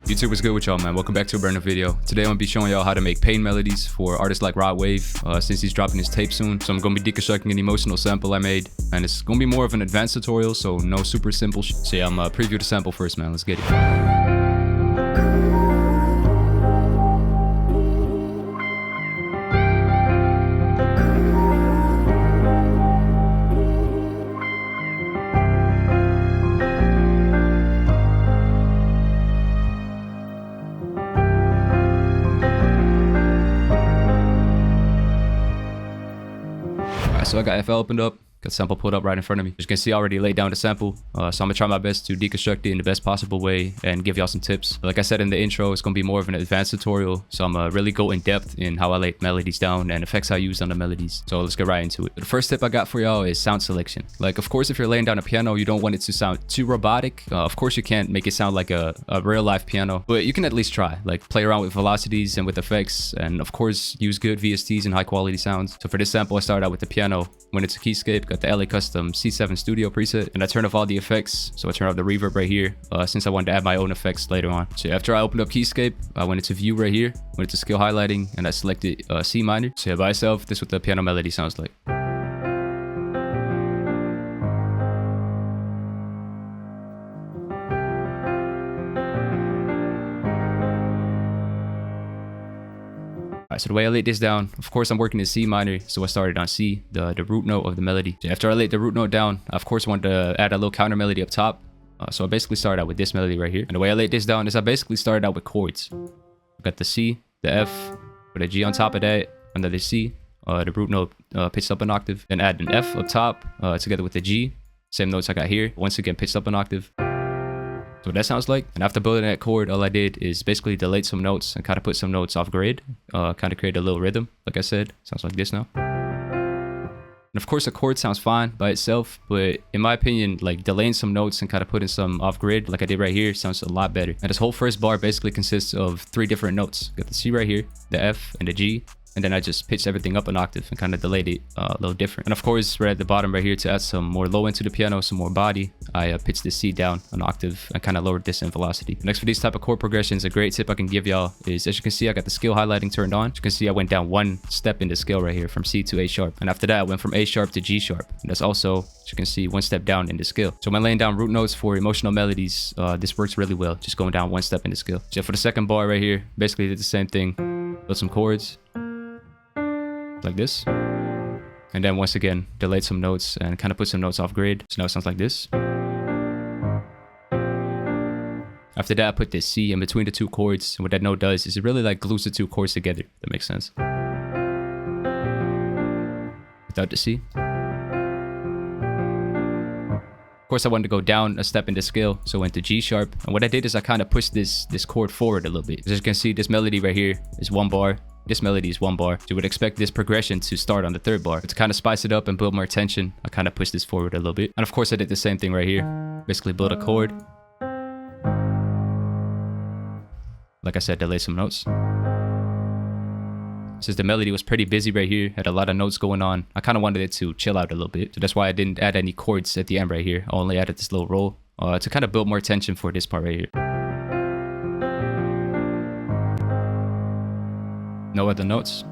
YouTube, what's good with y'all, man? Welcome back to a brand new video. Today I'm gonna be showing y'all how to make pain melodies for artists like Rod Wave, since he's dropping his tape soon. So I'm gonna be deconstructing an emotional sample I made, and it's gonna be more of an advanced tutorial, so no super simple So yeah, I'm gonna preview the sample first, man. Let's get it. So I got FL opened up, got sample pulled up right in front of me. As you can see, I already laid down the sample. So I'm gonna try my best to deconstruct it in the best possible way and give y'all some tips. Like I said in the intro, it's gonna be more of an advanced tutorial. So I'm gonna really go in depth in how I lay melodies down and effects I use on the melodies. So let's get right into it. The first tip I got for y'all is sound selection. Like, of course, if you're laying down a piano, you don't want it to sound too robotic. Of course, you can't make it sound like a real life piano, but you can at least try. Like, play around with velocities and with effects, and of course, use good VSTs and high quality sounds. So for this sample, I started out with the piano, went into Keyscape, got the LA Custom C7 Studio preset, and I turned off all the effects. So I turned off the reverb right here, since I wanted to add my own effects later on. So after I opened up Keyscape, I went into view right here, went into skill highlighting, and I selected C minor. So yeah, by itself, this is what the piano melody sounds like. So the way I laid this down, of course, I'm working in C minor, so I started on C, the root note of the melody. So after I laid the root note down, I of course wanted to add a little counter melody up top. So I basically started out with this melody right here. And the way I laid this down is I basically started out with chords. I got the C, the F, with a G on top of that, another C, the root note pitched up an octave, then add an F up top together with the G, same notes I got here, once again pitched up an octave. So what that sounds like. And after building that chord, all I did is basically delete some notes and kind of put some notes off grid, kind of create a little rhythm. Like I said, sounds like this now. And of course, a chord sounds fine by itself, but in my opinion, like delaying some notes and kind of putting some off grid, like I did right here, sounds a lot better. And this whole first bar basically consists of 3 different notes. Got the C right here, the F, and the G. And then I just pitched everything up an octave and kind of delayed it a little different. And of course, right at the bottom right here, to add some more low into the piano, some more body, I pitched the C down an octave and kind of lowered this in velocity. Next, for these type of chord progressions, a great tip I can give y'all is, as you can see, I got the scale highlighting turned on. As you can see, I went down 1 step in the scale right here from C to A sharp. And after that, I went from A sharp to G sharp. And that's also, as you can see, 1 step down in the scale. So when laying down root notes for emotional melodies, this works really well, just going down 1 step in the scale. So for the second bar right here, basically did the same thing. Built some chords like this, and then once again delayed some notes and kind of put some notes off grid, so now it sounds like this. After that, I put this C in between the 2 chords, and what that note does is it really like glues the 2 chords together, if that makes sense, without the C. Of course, I wanted to go down a step in the scale, so I went to G sharp, and what I did is I kind of pushed this chord forward a little bit. As you can see, this melody right here is 1 bar. This melody is 1 bar. So you would expect this progression to start on the 3rd bar. But to kind of spice it up and build more tension, I kind of pushed this forward a little bit. And of course, I did the same thing right here. Basically build a chord. Like I said, delay some notes. Since the melody was pretty busy right here, had a lot of notes going on, I kind of wanted it to chill out a little bit. So that's why I didn't add any chords at the end right here. I only added this little roll to kind of build more tension for this part right here. No other notes.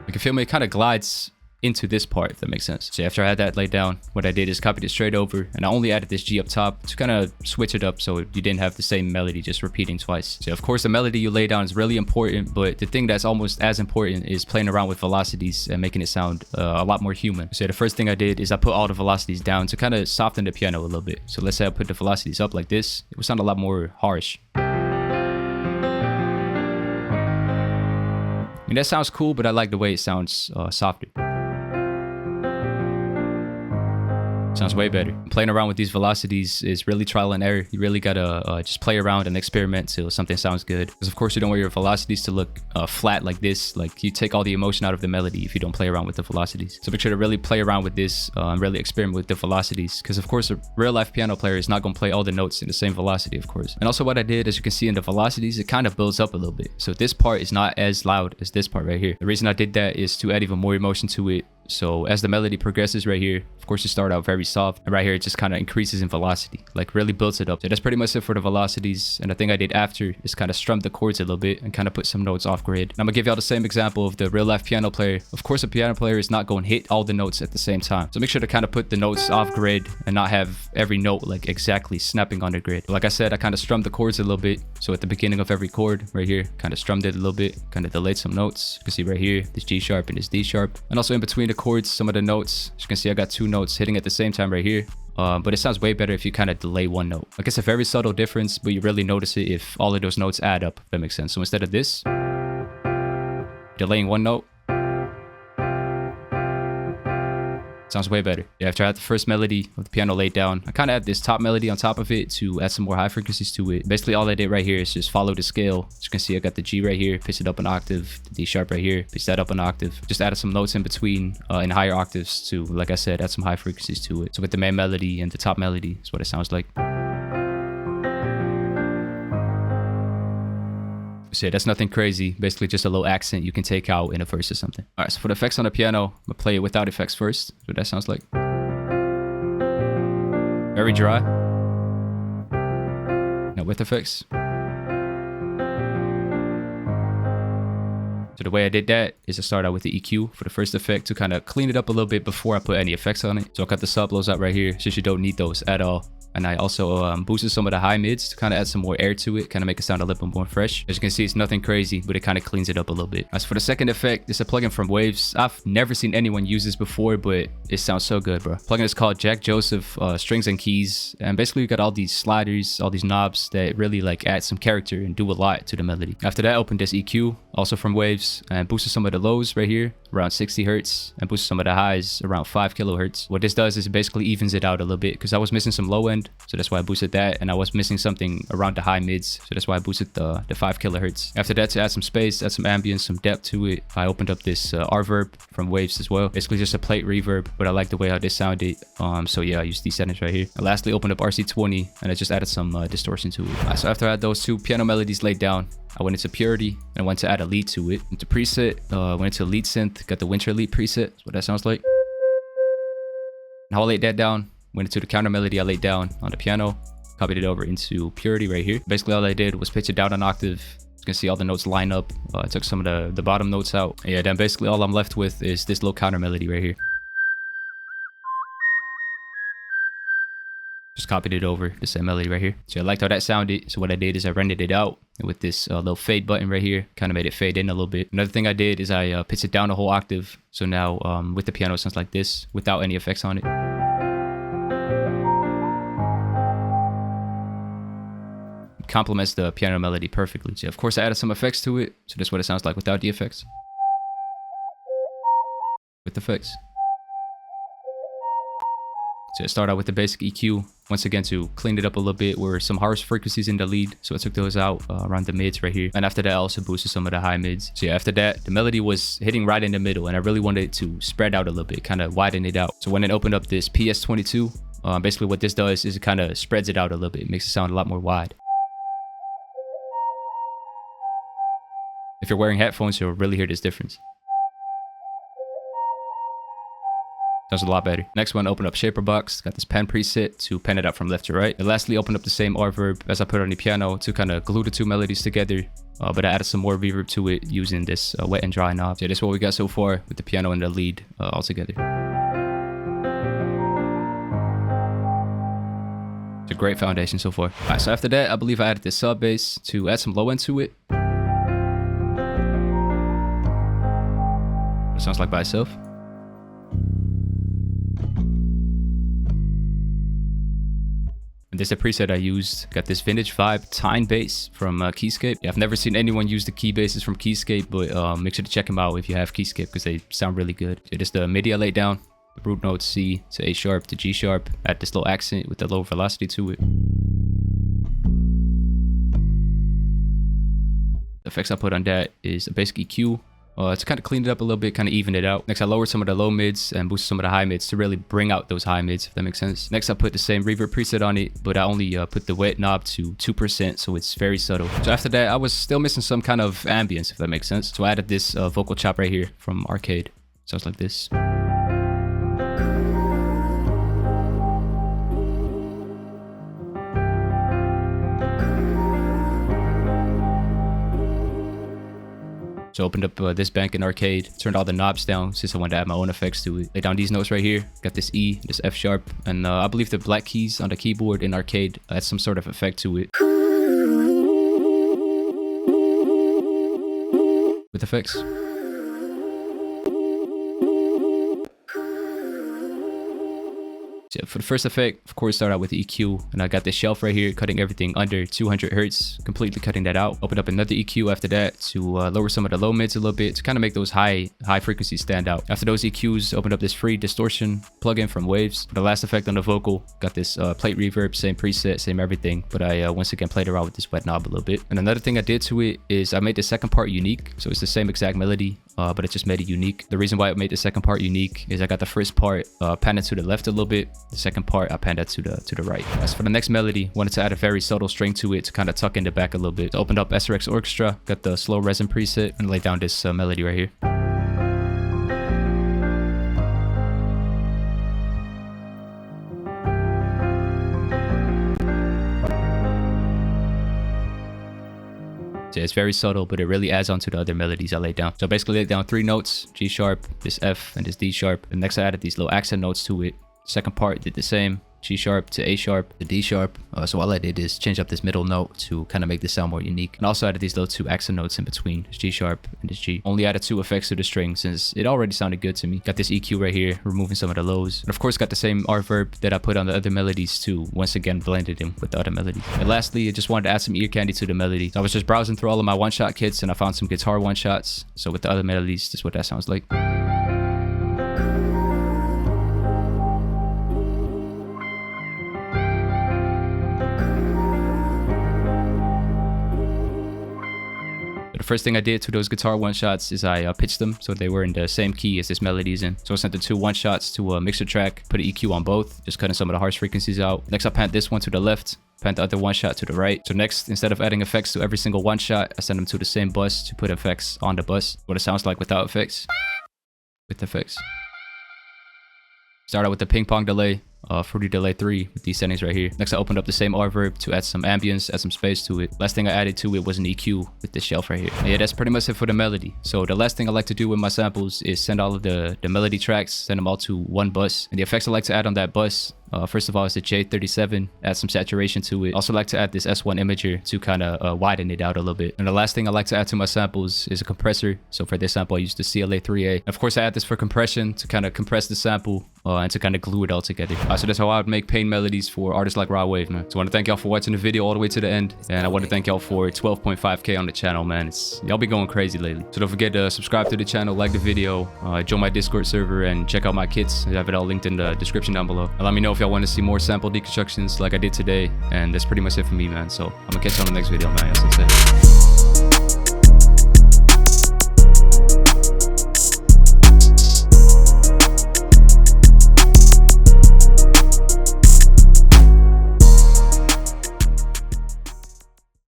You can feel me, it kind of glides into this part, if that makes sense. So after I had that laid down, what I did is copied it straight over, and I only added this G up top to kind of switch it up so you didn't have the same melody just repeating twice. So of course, the melody you lay down is really important, but the thing that's almost as important is playing around with velocities and making it sound a lot more human. So the first thing I did is I put all the velocities down to kind of soften the piano a little bit. So let's say I put the velocities up like this, it would sound a lot more harsh. I mean, that sounds cool, but I like the way it sounds softer. Sounds way better. Playing around with these velocities is really trial and error. You really gotta just play around and experiment till something sounds good. Because of course you don't want your velocities to look flat like this. Like, you take all the emotion out of the melody if you don't play around with the velocities. So make sure to really play around with this and really experiment with the velocities. Because of course a real life piano player is not gonna play all the notes in the same velocity, of course. And also what I did, as you can see in the velocities, it kind of builds up a little bit. So this part is not as loud as this part right here. The reason I did that is to add even more emotion to it. So as the melody progresses right here, Of course, you start out very soft, and right here it just kind of increases in velocity, like really builds it up. So that's pretty much it for the velocities. And the thing I did after is kind of strum the chords a little bit and kind of put some notes off grid. And I'm gonna give y'all the same example of the real life piano player. Of course, a piano player is not going to hit all the notes at the same time, so make sure to kind of put the notes off grid and not have every note like exactly snapping on the grid. But like I said, I kind of strummed the chords a little bit. So at the beginning of every chord right here, kind of strummed it a little bit, kind of delayed some notes. You can see right here this G sharp and this D sharp, and also in between the chords, some of the notes, as you can see, I got two notes hitting at the same time right here. But it sounds way better if you kind of delay one note. Like, it's a very subtle difference, but you really notice it if all of those notes add up, if that makes sense. So instead of this, delaying one note, sounds way better. Yeah, after I had the first melody of the piano laid down, I kind of add this top melody on top of it to add some more high frequencies to it. Basically, all I did right here is just follow the scale. As you can see, I got the G right here, pitch it up an octave, the D sharp right here, pitch that up an octave. Just added some notes in between in higher octaves to, like I said, add some high frequencies to it. So with the main melody and the top melody is what it sounds like. So yeah, that's nothing crazy. Basically just a little accent you can take out in a verse or something. All right, so for the effects on the piano, I'm gonna play it without effects first. That's what that sounds like. Very dry. Now with effects. So the way I did that is I started out with the EQ for the first effect to kind of clean it up a little bit before I put any effects on it. So I cut the sub lows out right here since you don't need those at all. And I also boosted some of the high mids to kind of add some more air to it, kind of make it sound a little bit more fresh. As you can see, it's nothing crazy, but it kind of cleans it up a little bit. As for the second effect, it's a plugin from Waves. I've never seen anyone use this before, but it sounds so good, bro. Plugin is called Jack Joseph Strings and Keys. And basically you got all these sliders, all these knobs that really like add some character and do a lot to the melody. After that, I opened this EQ, also from Waves, and boosted some of the lows right here, around 60 hertz, and boosted some of the highs around 5 kilohertz. What this does is it basically evens it out a little bit, because I was missing some low end, so that's why I boosted that, and I was missing something around the high mids, so that's why I boosted the 5 kilohertz. After that, to add some space, add some ambience, some depth to it, I opened up this reverb from Waves as well. Basically just a plate reverb, but I like the way how this sounded, so yeah, I used these settings right here. I lastly opened up RC20, and I just added some distortion to it. So after I had those two piano melodies laid down, I went into Purity, and I went to add a lead to it. Into preset, went into lead synth, got the Winter Lead preset. That's what that sounds like. And how I laid that down, went into the counter melody I laid down on the piano, copied it over into Purity right here. Basically all I did was pitch it down an octave. You can see all the notes line up. I took some of the bottom notes out. And yeah, then basically all I'm left with is this little counter melody right here. Just copied it over the same melody right here. So I liked how that sounded. So what I did is I rendered it out with this little fade button right here. Kind of made it fade in a little bit. Another thing I did is I pitched it down a whole octave. So now with the piano it sounds like this without any effects on it. It complements the piano melody perfectly. So of course I added some effects to it. So that's what it sounds like without the effects. With effects. So I start out with the basic EQ, once again to clean it up a little bit, were some harsh frequencies in the lead. So I took those out around the mids right here. And after that, I also boosted some of the high mids. So yeah, after that, the melody was hitting right in the middle, and I really wanted it to spread out a little bit, kind of widen it out. So when I opened up this PS22, basically what this does is it kind of spreads it out a little bit. It makes it sound a lot more wide. If you're wearing headphones, you'll really hear this difference. Sounds a lot better. Next one, open up Shaper Box. Got this pen preset to pen it up from left to right. And lastly, open up the same reverb as I put on the piano to kind of glue the two melodies together. But I added some more reverb to it using this wet and dry knob. So yeah, this is what we got so far with the piano and the lead all together. It's a great foundation so far. Alright, so after that, I believe I added this sub bass to add some low end to it. It sounds like by itself. And this is a preset I used. Got this vintage vibe Tyne bass from Keyscape. Yeah, I've never seen anyone use the key basses from Keyscape, but make sure to check them out if you have Keyscape because they sound really good. So this is the MIDI I laid down. The root notes C to A sharp to G sharp. Add this little accent with the low velocity to it. The effects I put on that is a basic EQ. To kind of clean it up a little bit, kind of even it out. Next, I lowered some of the low mids and boosted some of the high mids to really bring out those high mids, if that makes sense. Next, I put the same reverb preset on it, but I only put the wet knob to 2%, so it's very subtle. So after that, I was still missing some kind of ambience, if that makes sense. So I added this vocal chop right here from Arcade. Sounds like this. So opened up this bank in Arcade, turned all the knobs down since I wanted to add my own effects to it. Laid down these notes right here. Got this E, this F sharp, and I believe the black keys on the keyboard in Arcade add some sort of effect to it. With effects. So for the first effect, of course, start out with EQ, and I got this shelf right here, cutting everything under 200 hertz, completely cutting that out. Opened up another EQ after that to lower some of the low mids a little bit to kind of make those high frequencies stand out. After those EQs, opened up this free distortion plugin from Waves. For the last effect on the vocal, got this plate reverb, same preset, same everything, but I once again played around with this wet knob a little bit. And another thing I did to it is I made the second part unique, so it's the same exact melody, but it just made it unique. The reason why I made the second part unique is I got the first part panned to the left a little bit. The second part I panned that to the right. As for the next melody, wanted to add a very subtle string to it to kind of tuck in the back a little bit. So opened up SRX Orchestra, got the slow resin preset, and laid down this melody right here. So it's very subtle, but it really adds on to the other melodies I laid down. So basically laid down 3 notes, G sharp, this F, and this D sharp. And next I added these little accent notes to it. Second part did the same, G sharp to A sharp to D sharp. So all I did is change up this middle note to kind of make this sound more unique. And also added these little 2 accent notes in between, this G sharp and this G. Only added 2 effects to the string since it already sounded good to me. Got this EQ right here, removing some of the lows. And of course got the same reverb that I put on the other melodies too. Once again, blended in with the other melodies. And lastly, I just wanted to add some ear candy to the melody. So I was just browsing through all of my one-shot kits and I found some guitar one-shots. So with the other melodies, this is what that sounds like. The first thing I did to those guitar one-shots is I pitched them so they were in the same key as this melody is in. So I sent the 2 one-shots to a mixer track, put an EQ on both, just cutting some of the harsh frequencies out. Next I panned this one to the left, panned the other one-shot to the right. So next, instead of adding effects to every single one-shot, I sent them to the same bus to put effects on the bus. What it sounds like without effects. With effects. Start out with the ping pong delay. Fruity delay 3 with these settings right here. Next I opened up the same reverb to add some ambience, add some space to it. Last thing I added to it was an EQ with this shelf right here. And yeah, that's pretty much it for the melody. So the last thing I like to do with my samples is send all of the melody tracks, send them all to one bus. And the effects I like to add on that bus, first of all, is the J37, add some saturation to it. Also like to add this S1 imager to kind of widen it out a little bit. And the last thing I like to add to my samples is a compressor. So for this sample I used the CLA3A. Of course I add this for compression to kind of compress the sample and to kind of glue it all together. So that's how I would make pain melodies for artists like Raw Wave, man. So I want to thank y'all for watching the video all the way to the end. And I want to thank y'all for 12.5k on the channel, man. Y'all be going crazy lately. So don't forget to subscribe to the channel, like the video, join my Discord server, and check out my kits. I have it all linked in the description down below. And let me know if y'all want to see more sample deconstructions like I did today. And that's pretty much it for me, man. So I'm gonna catch you on the next video, man. Y'all stay safe.